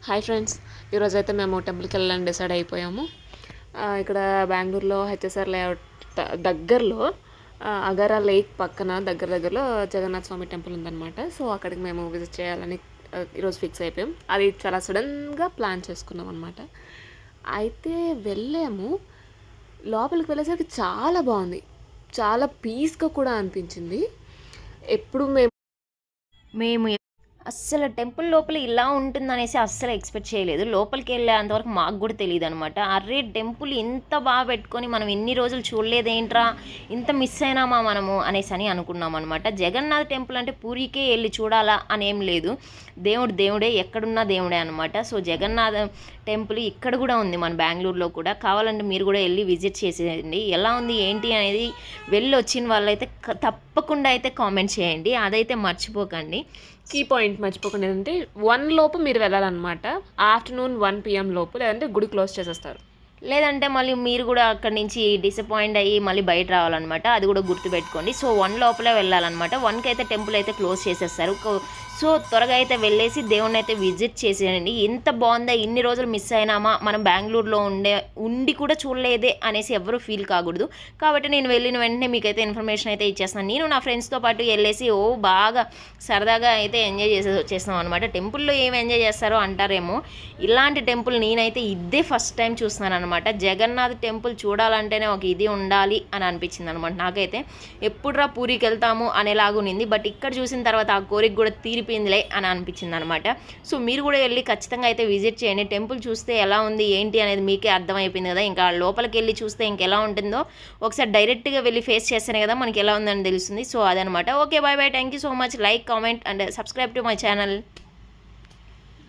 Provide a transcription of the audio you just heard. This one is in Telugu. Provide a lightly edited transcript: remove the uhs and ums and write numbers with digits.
హాయ్ ఫ్రెండ్స్, ఈరోజైతే మేము టెంపుల్కి వెళ్ళాలని డిసైడ్ అయిపోయాము. ఇక్కడ బెంగళూరులో హెచ్ఎస్ఆర్ లేఅవుట్ దగ్గరలో అగారా లేక్ పక్కన దగ్గరలో జగన్నాథ స్వామి టెంపుల్ ఉందన్నమాట. సో అక్కడికి మేము విజిట్ చేయాలని ఈరోజు ఫిక్స్ అయిపోయాం. అది చాలా సడన్గా ప్లాన్ చేసుకున్నాం అనమాట. అయితే వెళ్ళాము. లోపలికి వెళ్ళేసరికి చాలా బాగుంది, చాలా పీస్గా కూడా అనిపించింది. ఎప్పుడు మేము అస్సలు టెంపుల్ లోపల ఇలా ఉంటుందనేసి అస్సలు ఎక్స్పెక్ట్ చేయలేదు. లోపలికి వెళ్ళేంతవరకు మాకు కూడా తెలియదు అనమాట. అరే టెంపుల్ ఇంత బాగా పెట్టుకొని మనం ఎన్ని రోజులు చూడలేదేంట్రా, ఇంత మిస్ అయినామా మనము అనేసి అని అనుకున్నాం అనమాట. జగన్నాథ్ టెంపుల్ అంటే పూరికే వెళ్ళి చూడాలా అనేం లేదు. దేవుడే, ఎక్కడున్నా దేవుడే అనమాట. సో జగన్నాథ్ టెంపుల్ ఇక్కడ కూడా ఉంది, మన బెంగళూరులో కూడా. కావాలంటే మీరు కూడా వెళ్ళి విజిట్ చేసేయండి. ఎలా ఉంది ఏంటి అనేది వెళ్ళి వచ్చిన వాళ్ళైతే తప్పకుండా అయితే కామెంట్ చేయండి, అదైతే మర్చిపోకండి. కీ పాయింట్ మర్చిపోకుండా ఏంటంటే 1 లోపు మీరు వెళ్ళాలన్నమాట. ఆఫ్టర్నూన్ 1 PM లోపు, లేదంటే గుడి క్లోజ్ చేసేస్తారు. లేదంటే మళ్ళీ మీరు కూడా అక్కడి నుంచి డిసప్పాయింట్ అయ్యి మళ్ళీ బయట రావాలన్నమాట. అది కూడా గుర్తుపెట్టుకోండి. సో 1 లోపలే వెళ్ళాలన్నమాట. 1కి అయితే టెంపుల్ అయితే క్లోజ్ చేసేస్తారు. సో త్వరగా అయితే వెళ్ళేసి దేవుణ్ణి అయితే విజిట్ చేసేయండి. ఎంత బాగుందా, ఇన్ని రోజులు మిస్ అయినామా, మనం బెంగళూరులో ఉండి కూడా చూడలేదే అనేసి ఎవరు ఫీల్ కాకూడదు. కాబట్టి నేను వెళ్ళిన వెంటనే మీకైతే ఇన్ఫర్మేషన్ అయితే ఇచ్చేస్తాను. నేను నా ఫ్రెండ్స్తో పాటు వెళ్ళేసి బాగా సరదాగా అయితే ఎంజాయ్ చేసేసి వచ్చేస్తాం అనమాట. టెంపుల్లో ఏమి ఎంజాయ్ చేస్తారో అంటారేమో, ఇలాంటి టెంపుల్ నేనైతే ఇదే ఫస్ట్ టైం చూస్తున్నాను అనమాట. జగన్నాథ్ టెంపుల్ చూడాలంటేనే ఒక ఇది ఉండాలి అని అనిపించింది అనమాట నాకైతే. ఎప్పుడురా పూరికి వెళ్తాము అనేలాగునింది, బట్ ఇక్కడ చూసిన తర్వాత ఆ కోరిక కూడా తీరిపోయిందిలే అని అనిపించింది అనమాట. సో మీరు కూడా వెళ్ళి ఖచ్చితంగా అయితే విజిట్ చేయండి. టెంపుల్ చూస్తే ఎలా ఉంది ఏంటి అనేది మీకే అర్థమైపోయింది కదా. ఇంకా లోపలికి వెళ్ళి చూస్తే ఇంకెలా ఉంటుందో ఒకసారి డైరెక్ట్గా వెళ్ళి ఫేస్ చేస్తేనే కదా మనకి ఎలా ఉందని తెలుస్తుంది. సో అదనమాట. Okay, bye bye, thank you so much. Like, comment and subscribe to my channel.